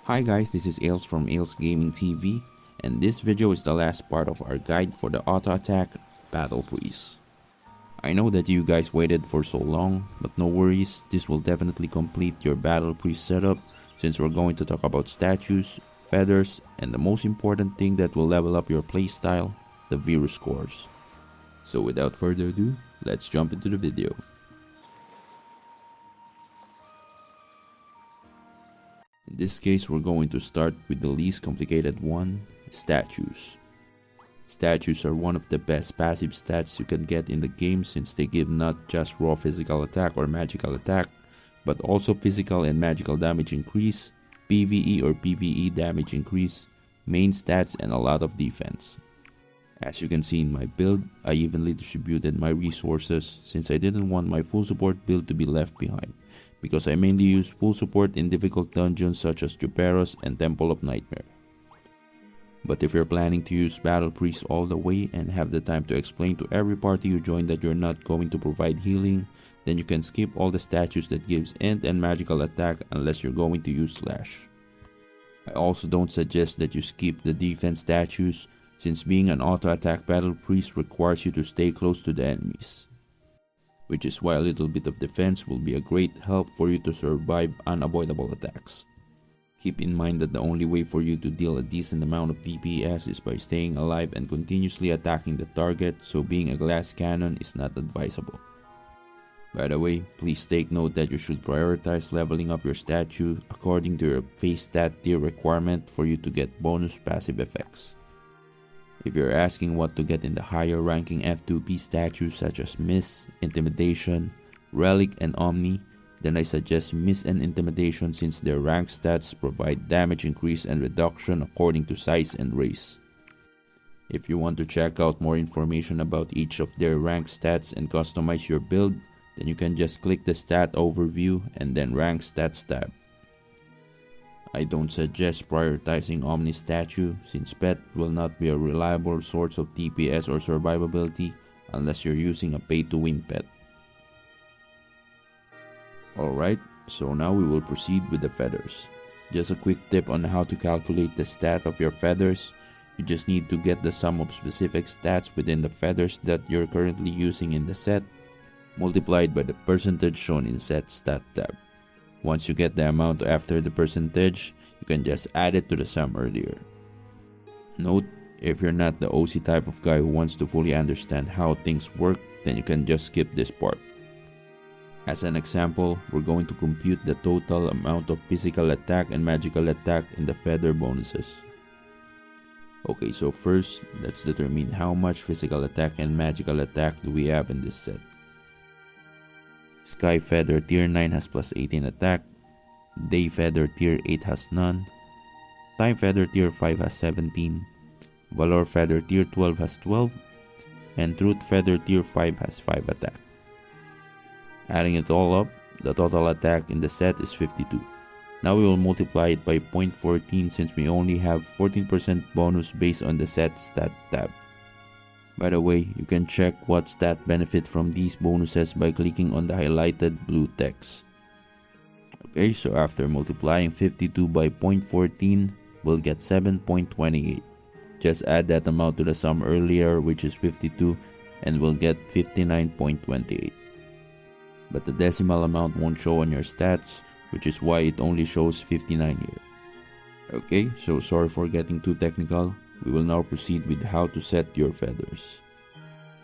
Hi guys, this is Ails from Ails Gaming TV, and this video is the last part of our guide for the auto attack battlepriest. I know that you guys waited for so long, but no worries, this will definitely complete your battlepriest setup since we're going to talk about statues, feathers, and the most important thing that will level up your playstyle, the Verus Cores. So without further ado, let's jump into the video. In this case, we're going to start with the least complicated one, statues. Statues are one of the best passive stats you can get in the game since they give not just raw physical attack or magical attack, but also physical and magical damage increase, PvE or PvE damage increase, main stats, and a lot of defense. As you can see in my build, I evenly distributed my resources since I didn't want my full support build to be left behind, because I mainly use full support in difficult dungeons such as Juperos and Temple of Nightmare. But if you're planning to use Battle Priest all the way and have the time to explain to every party you join that you're not going to provide healing, then you can skip all the statues that gives int and magical attack unless you're going to use Slash. I also don't suggest that you skip the defense statues since being an auto attack Battle Priest requires you to stay close to the enemies, which is why a little bit of defense will be a great help for you to survive unavoidable attacks. Keep in mind that the only way for you to deal a decent amount of DPS is by staying alive and continuously attacking the target, so being a glass cannon is not advisable. By the way, please take note that you should prioritize leveling up your statue according to your face stat tier requirement for you to get bonus passive effects. If you're asking what to get in the higher ranking F2P statues such as Miss, Intimidation, Relic, and Omni, then I suggest Miss and Intimidation since their rank stats provide damage increase and reduction according to size and race. If you want to check out more information about each of their rank stats and customize your build, then you can just click the stat overview and then rank stats tab. I don't suggest prioritizing Omni statue since pet will not be a reliable source of DPS or survivability unless you're using a pay to win pet. Alright, so now we will proceed with the feathers. Just a quick tip on how to calculate the stat of your feathers. You just need to get the sum of specific stats within the feathers that you're currently using in the set, multiplied by the percentage shown in set stat tab. Once you get the amount after the percentage, you can just add it to the sum earlier. Note, if you're not the OC type of guy who wants to fully understand how things work, then you can just skip this part. As an example, we're going to compute the total amount of physical attack and magical attack in the feather bonuses. Okay, so first, let's determine how much physical attack and magical attack do we have in this set. Sky Feather Tier 9 has plus 18 attack, Day Feather Tier 8 has none, Time Feather Tier 5 has 17, Valor Feather Tier 12 has 12, and Truth Feather Tier 5 has 5 attack. Adding it all up, the total attack in the set is 52. Now we will multiply it by 0.14 since we only have 14% bonus based on the set stat tab. By the way, you can check what stat benefit from these bonuses by clicking on the highlighted blue text. Okay, so after multiplying 52 by 0.14, we'll get 7.28. Just add that amount to the sum earlier, which is 52, and we'll get 59.28. But the decimal amount won't show on your stats, which is why it only shows 59 here. Okay, so sorry for getting too technical. We will now proceed with how to set your feathers.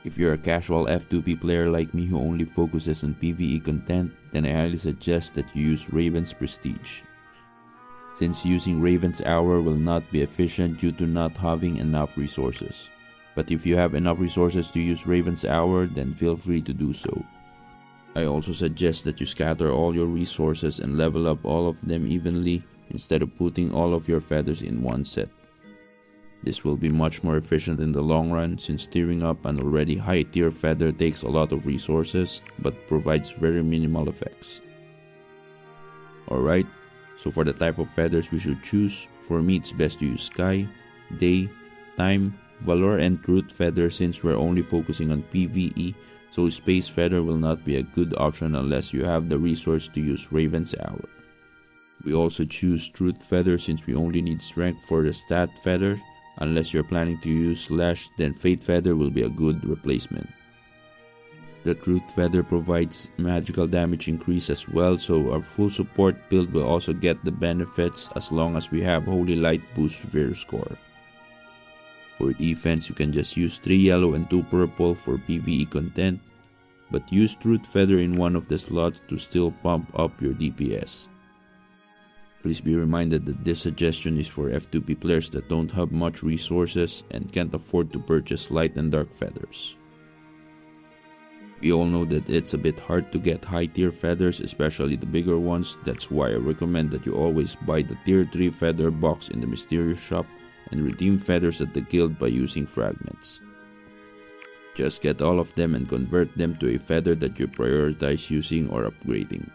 If you're a casual F2P player like me who only focuses on PvE content, then I highly suggest that you use Raven's Prestige, since using Raven's Hour will not be efficient due to not having enough resources. But if you have enough resources to use Raven's Hour, then feel free to do so. I also suggest that you scatter all your resources and level up all of them evenly instead of putting all of your feathers in one set. This will be much more efficient in the long run since tearing up an already high tier feather takes a lot of resources but provides very minimal effects. Alright, so for the type of feathers we should choose, for me it's best to use Sky, Day, Time, Valor, and Truth feather since we're only focusing on PvE, so Space feather will not be a good option unless you have the resource to use Raven's Hour. We also choose Truth Feather since we only need Strength for the Stat Feather. Unless you're planning to use Slash, then Fate Feather will be a good replacement. The Truth Feather provides magical damage increase as well, so our full support build will also get the benefits as long as we have Holy Light boost Verus Cores. For defense, you can just use 3 yellow and 2 purple for PvE content, but use Truth Feather in one of the slots to still pump up your DPS. Please be reminded that this suggestion is for F2P players that don't have much resources and can't afford to purchase light and dark feathers. We all know that it's a bit hard to get high tier feathers, especially the bigger ones. That's why I recommend that you always buy the tier 3 feather box in the mysterious shop and redeem feathers at the guild by using fragments. Just get all of them and convert them to a feather that you prioritize using or upgrading.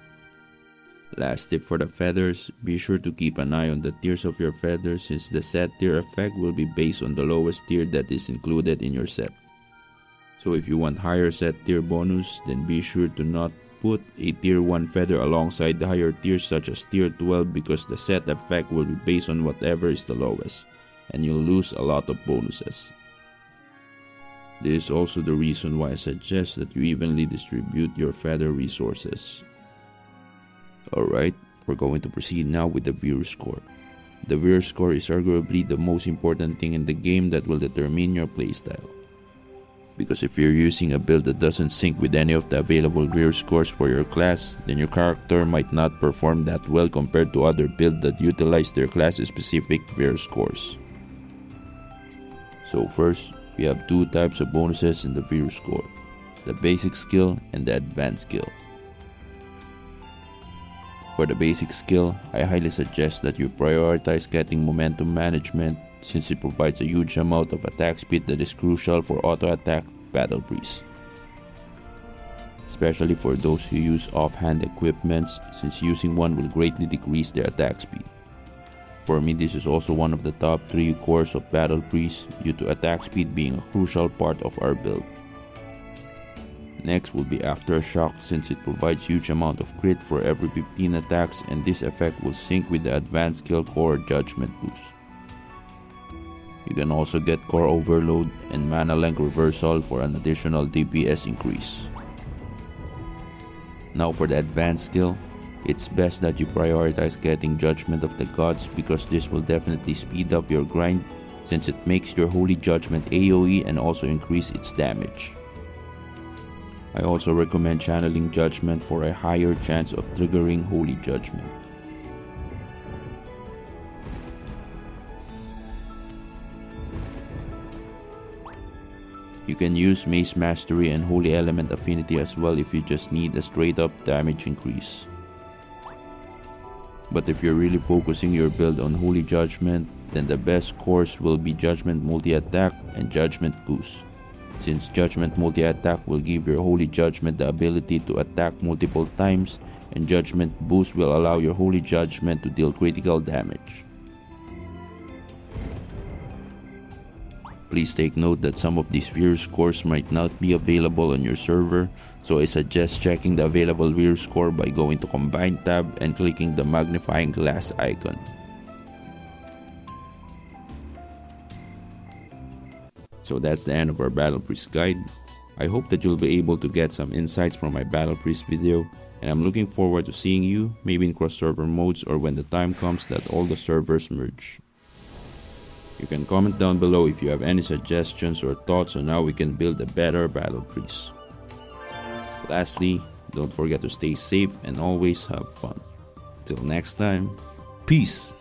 Last tip for the feathers, be sure to keep an eye on the tiers of your feathers since the set tier effect will be based on the lowest tier that is included in your set. So if you want higher set tier bonus, then be sure to not put a tier 1 feather alongside the higher tiers such as tier 12 because the set effect will be based on whatever is the lowest, and you'll lose a lot of bonuses. This is also the reason why I suggest that you evenly distribute your feather resources. Alright, we're going to proceed now with the Verus Core. The Verus Core is arguably the most important thing in the game that will determine your playstyle. Because if you're using a build that doesn't sync with any of the available Verus Cores for your class, then your character might not perform that well compared to other builds that utilize their class-specific Verus Cores. So first, we have 2 types of bonuses in the Verus Core, the basic skill and the advanced skill. For the basic skill, I highly suggest that you prioritize getting momentum management since it provides a huge amount of attack speed that is crucial for auto-attack battlepriest. Especially for those who use offhand equipments since using one will greatly decrease their attack speed. For me, this is also one of the top 3 cores of battlepriest due to attack speed being a crucial part of our build. Next will be Aftershock since it provides huge amount of crit for every 15 attacks and this effect will sync with the advanced skill core judgment boost. You can also get core overload and mana length reversal for an additional DPS increase. Now for the advanced skill, it's best that you prioritize getting Judgment of the Gods because this will definitely speed up your grind since it makes your Holy Judgment AoE and also increase its damage. I also recommend channeling Judgment for a higher chance of triggering Holy Judgment. You can use Mace Mastery and Holy Element Affinity as well if you just need a straight up damage increase. But if you're really focusing your build on Holy Judgment, then the best cores will be Judgment Multi-Attack and Judgment Boost. Since Judgment Multi-Attack will give your Holy Judgment the ability to attack multiple times, and Judgment Boost will allow your Holy Judgment to deal critical damage. Please take note that some of these Verus Cores might not be available on your server, so I suggest checking the available Verus Core by going to Combine tab and clicking the magnifying glass icon. So that's the end of our battlepriest guide. I hope that you'll be able to get some insights from my battlepriest video, and I'm looking forward to seeing you, maybe in cross-server modes or when the time comes that all the servers merge. You can comment down below if you have any suggestions or thoughts on how we can build a better battlepriest. Lastly, don't forget to stay safe and always have fun. Till next time, peace!